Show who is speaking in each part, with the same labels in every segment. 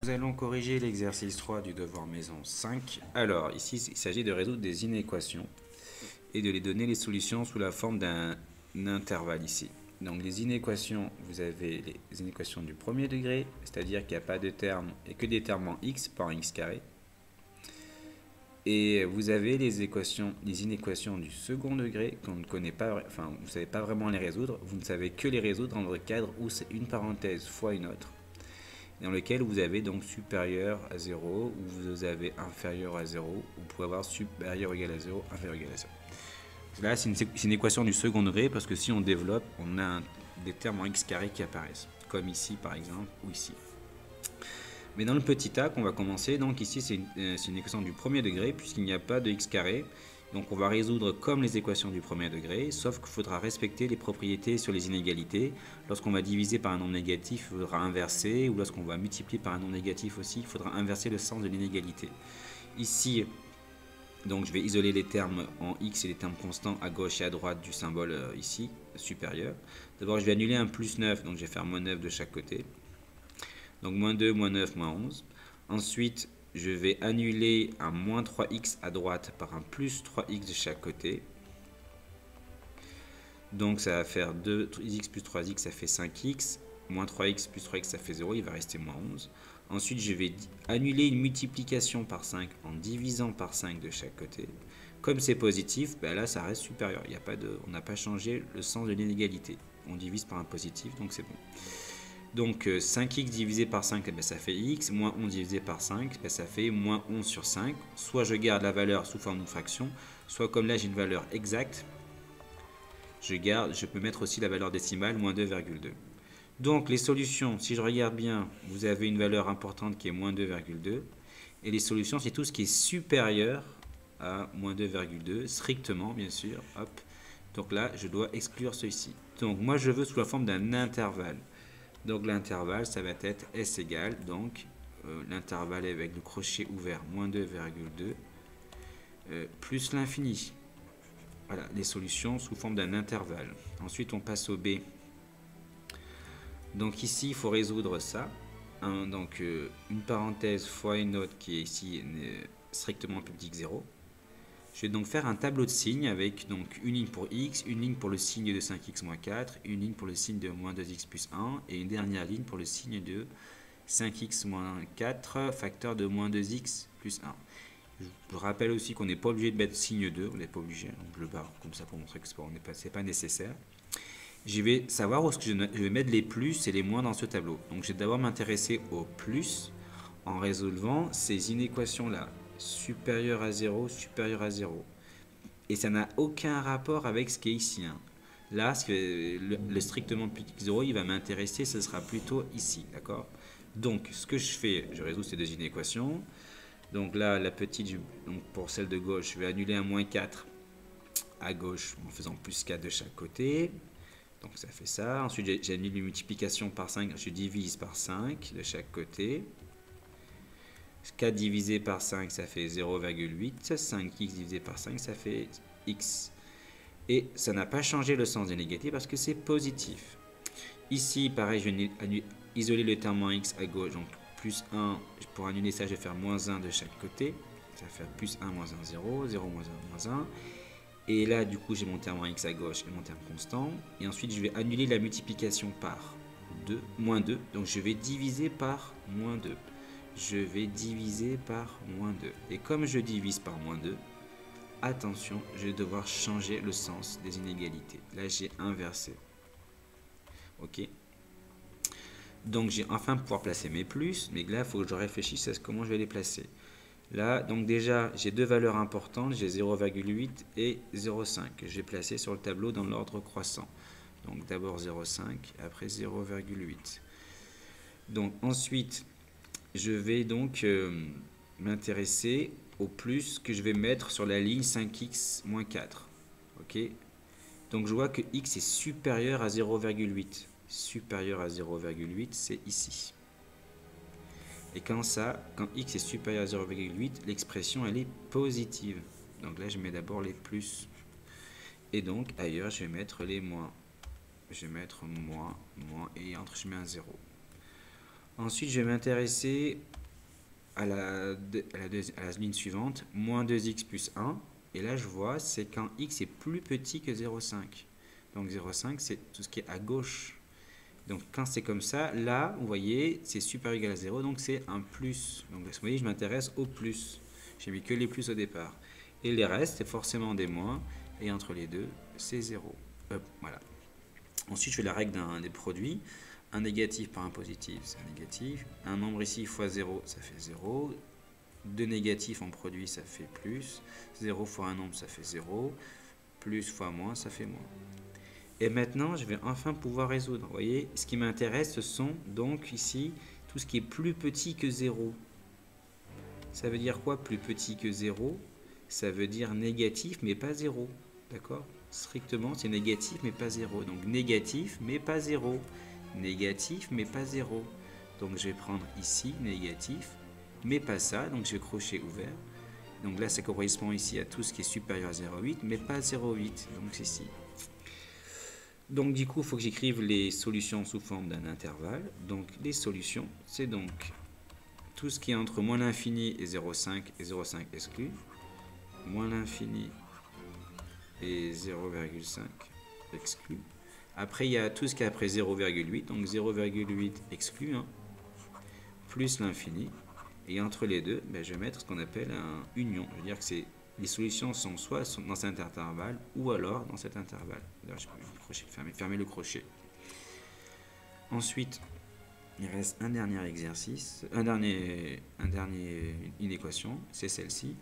Speaker 1: Nous allons corriger l'exercice 3 du devoir maison 5. Alors, ici, il s'agit de résoudre des inéquations et de les donner les solutions sous la forme d'un intervalle ici. Donc, les inéquations, vous avez les inéquations du premier degré, c'est-à-dire qu'il n'y a pas de termes et que des termes en x, pas en x carré. Et vous avez les inéquations du second degré qu'on ne connaît pas, enfin, vous ne savez pas vraiment les résoudre. Vous ne savez que les résoudre dans le cadre où c'est une parenthèse fois une autre, dans lequel vous avez donc supérieur à 0, ou vous avez inférieur à 0, ou vous pouvez avoir supérieur égal à 0, inférieur égal à 0. Là, c'est une équation du second degré, parce que si on développe, on a des termes en x carré qui apparaissent, comme ici par exemple, ou ici. Mais dans le petit a qu'on va commencer, donc ici c'est une équation du premier degré, puisqu'il n'y a pas de x carré. Donc on va résoudre comme les équations du premier degré, sauf qu'il faudra respecter les propriétés sur les inégalités. Lorsqu'on va diviser par un nombre négatif, il faudra inverser, ou lorsqu'on va multiplier par un nombre négatif aussi, il faudra inverser le sens de l'inégalité. Ici, donc je vais isoler les termes en x et les termes constants à gauche et à droite du symbole ici, supérieur. D'abord je vais annuler un plus 9, donc je vais faire moins 9 de chaque côté. Donc moins 2, moins 9, moins 11. Ensuite, je vais annuler un moins 3x à droite par un plus 3x de chaque côté. Donc ça va faire 2x plus 3x, ça fait 5x. Moins 3x plus 3x, ça fait 0, il va rester moins 11. Ensuite, je vais annuler une multiplication par 5 en divisant par 5 de chaque côté. Comme c'est positif, ben là ça reste supérieur. Il y a pas de, on n'a pas changé le sens de l'inégalité. On divise par un positif, donc c'est bon. Donc 5x divisé par 5, eh bien, ça fait x, moins 11 divisé par 5, eh bien, ça fait moins 11 sur 5. Soit je garde la valeur sous forme d'une fraction, soit comme là j'ai une valeur exacte, je peux mettre aussi la valeur décimale, moins 2,2. Donc les solutions, si je regarde bien, vous avez une valeur importante qui est moins 2,2. Et les solutions, c'est tout ce qui est supérieur à moins 2,2, strictement bien sûr. Hop. Donc là, je dois exclure ceci. Donc moi, je veux sous la forme d'un intervalle. Donc l'intervalle, ça va être S égale, donc l'intervalle avec le crochet ouvert, moins 2,2, plus l'infini. Voilà, les solutions sous forme d'un intervalle. Ensuite, on passe au B. Donc ici, il faut résoudre ça. Donc une parenthèse fois une autre qui est ici strictement plus petit que 0. Je vais donc faire un tableau de signes avec donc une ligne pour x, une ligne pour le signe de 5x moins 4, une ligne pour le signe de moins 2x plus 1 et une dernière ligne pour le signe de 5x moins 4 facteur de moins 2x plus 1. Je rappelle aussi qu'on n'est pas obligé de mettre signe 2, on n'est pas obligé, donc je le barre comme ça pour montrer que ce n'est pas nécessaire. Je vais savoir où je vais mettre les plus et les moins dans ce tableau. Donc je vais d'abord m'intéresser aux plus en résolvant ces inéquations-là. Supérieur à 0, supérieur à 0. Et ça n'a aucun rapport avec ce qui est ici. Hein. Là, le strictement plus que 0, il va m'intéresser, ce sera plutôt ici. D'accord? Donc, ce que je fais, je résous ces deux inéquations. Donc là, la petite, donc pour celle de gauche, je vais annuler un moins 4 à gauche en faisant plus 4 de chaque côté. Donc ça fait ça. Ensuite, j'annule une multiplication par 5, je divise par 5 de chaque côté. 4 divisé par 5, ça fait 0,8. 5x divisé par 5, ça fait x. Et ça n'a pas changé le sens des négatifs parce que c'est positif. Ici, pareil, je vais isoler le terme en x à gauche. Donc plus 1, pour annuler ça, je vais faire moins 1 de chaque côté. Ça va faire plus 1, moins 1, 0. 0, moins 1, moins 1. Et là, du coup, j'ai mon terme en x à gauche et mon terme constant. Et ensuite, je vais annuler la multiplication par 2, moins 2. Donc je vais diviser par moins 2. Je vais diviser par moins 2. Et comme je divise par moins 2, attention, je vais devoir changer le sens des inégalités. Là, j'ai inversé. Ok. Donc, j'ai enfin pouvoir placer mes plus. Mais là, il faut que je réfléchisse à comment je vais les placer. Là, donc déjà, j'ai deux valeurs importantes. J'ai 0,8 et 0,5 que je vais placer sur le tableau dans l'ordre croissant. Donc, d'abord 0,5, après 0,8. Donc, ensuite, je vais donc m'intéresser au plus que je vais mettre sur la ligne 5x moins 4. Ok. Donc je vois que x est supérieur à 0,8. Supérieur à 0,8, c'est ici. Et quand x est supérieur à 0,8, l'expression elle est positive. Donc là je mets d'abord les plus. Et donc ailleurs je vais mettre les moins. Je vais mettre moins, moins et entre je mets un 0. Ensuite, je vais m'intéresser à la ligne suivante, moins 2x plus 1. Et là, je vois, c'est quand x est plus petit que 0,5. Donc 0,5, c'est tout ce qui est à gauche. Donc quand c'est comme ça, là, vous voyez, c'est supérieur ou égal à 0, donc c'est un plus. Donc vous voyez, je m'intéresse au plus. J'ai mis que les plus au départ. Et les restes, c'est forcément des moins. Et entre les deux, c'est 0. Voilà. Ensuite, je fais la règle des produits. Un négatif par un positif, c'est un négatif. Un nombre ici fois 0, ça fait 0. 2 négatifs en produit, ça fait plus. 0 fois un nombre, ça fait 0. Plus fois moins, ça fait moins. Et maintenant, je vais enfin pouvoir résoudre. Vous voyez, ce qui m'intéresse, ce sont donc ici tout ce qui est plus petit que 0. Ça veut dire quoi, plus petit que 0? Ça veut dire négatif, mais pas 0. D'accord? Strictement, c'est négatif, mais pas 0. Donc négatif, mais pas 0. Négatif, mais pas 0. Donc je vais prendre ici, négatif, mais pas ça. Donc je vais crochet ouvert. Donc là, ça correspond ici à tout ce qui est supérieur à 0,8, mais pas 0,8. Donc c'est ici. Donc du coup, il faut que j'écrive les solutions sous forme d'un intervalle. Donc les solutions, c'est donc tout ce qui est entre moins l'infini et 0,5 et 0,5 exclu. Moins l'infini et 0,5 exclu. Après, il y a tout ce qui est après 0,8. Donc 0,8 exclu. Hein, plus l'infini. Et entre les deux, ben, je vais mettre ce qu'on appelle un union. Je veux dire que les solutions sont soit dans cet intervalle ou alors dans cet intervalle. D'ailleurs, je peux fermer le crochet. Ensuite, il reste un dernier exercice, une équation, c'est celle-ci.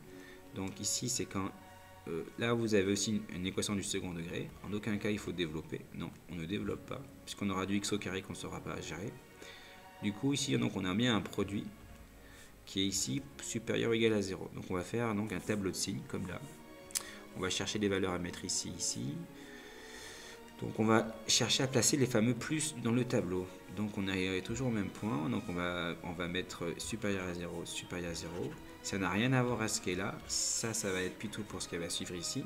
Speaker 1: Donc ici, c'est quand là vous avez aussi une équation du second degré. En aucun cas il faut développer. Non, on ne développe pas, puisqu'on aura du x au carré qu'on ne saura pas gérer. Du coup, ici, donc, on a bien un produit qui est ici supérieur ou égal à 0. Donc on va faire donc un tableau de signes comme là. On va chercher des valeurs à mettre ici, ici. Donc on va chercher à placer les fameux plus dans le tableau. Donc on est toujours au même point. Donc on va mettre supérieur à 0, supérieur à 0. Ça n'a rien à voir à ce qui est là. Ça va être plutôt pour ce qui va suivre ici.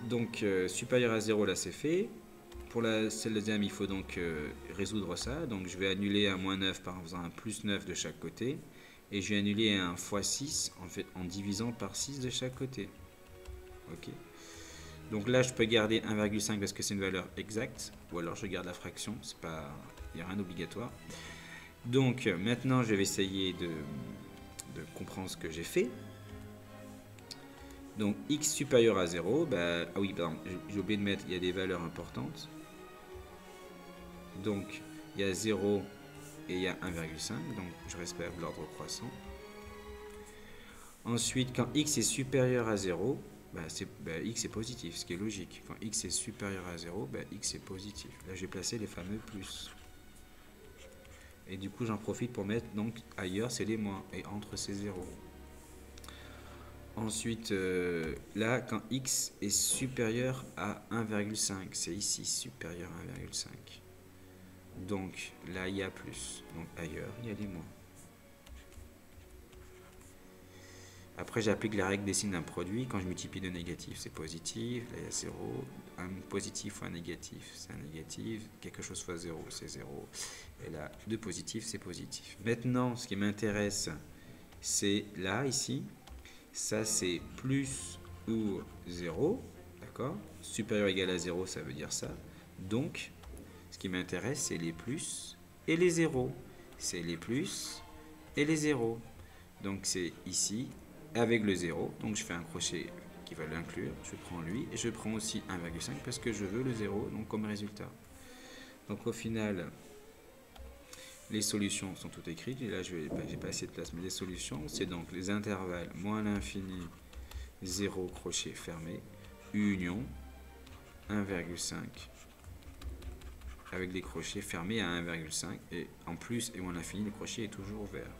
Speaker 1: Donc supérieur à 0, là c'est fait. Pour celle deuxième, il faut donc résoudre ça. Donc je vais annuler un moins 9 en faisant un plus 9 de chaque côté. Et je vais annuler un fois 6 en divisant par 6 de chaque côté. Ok. Donc là, je peux garder 1,5 parce que c'est une valeur exacte. Ou alors je garde la fraction. Il n'y a rien d'obligatoire. Donc maintenant, je vais essayer de comprendre ce que j'ai fait. Donc x supérieur à 0. Bah, ah oui, pardon, j'ai oublié de mettre, il y a des valeurs importantes. Donc il y a 0 et il y a 1,5. Donc je respecte l'ordre croissant. Ensuite, quand x est supérieur à 0, x est positif, ce qui est logique. Quand x est supérieur à 0, x est positif. Là, j'ai placé les fameux plus. Et du coup, j'en profite pour mettre, donc, ailleurs, c'est les moins. Et entre, c'est 0. Ensuite, là, quand x est supérieur à 1,5, c'est ici, supérieur à 1,5. Donc, là, il y a plus. Donc, ailleurs, il y a les moins. Après, j'applique la règle des signes d'un produit. Quand je multiplie deux négatifs, c'est positif. Là, il y a 0. Un positif fois un négatif, c'est un négatif. Quelque chose fois 0, c'est 0. Et là, deux positifs, c'est positif. Maintenant, ce qui m'intéresse, c'est là, ici. Ça, c'est plus ou 0. D'accord? Supérieur ou égal à 0, ça veut dire ça. Donc, ce qui m'intéresse, c'est les plus et les 0. C'est les plus et les 0. Donc, c'est ici. Avec le 0, donc je fais un crochet qui va l'inclure, je prends lui, et je prends aussi 1,5 parce que je veux le 0 donc comme résultat. Donc au final, les solutions sont toutes écrites, et là j'ai pas assez de place, mais les solutions, c'est donc les intervalles moins l'infini, 0, crochet fermé, union, 1,5, avec des crochets fermés à 1,5, et en plus et moins l'infini, le crochet est toujours ouvert.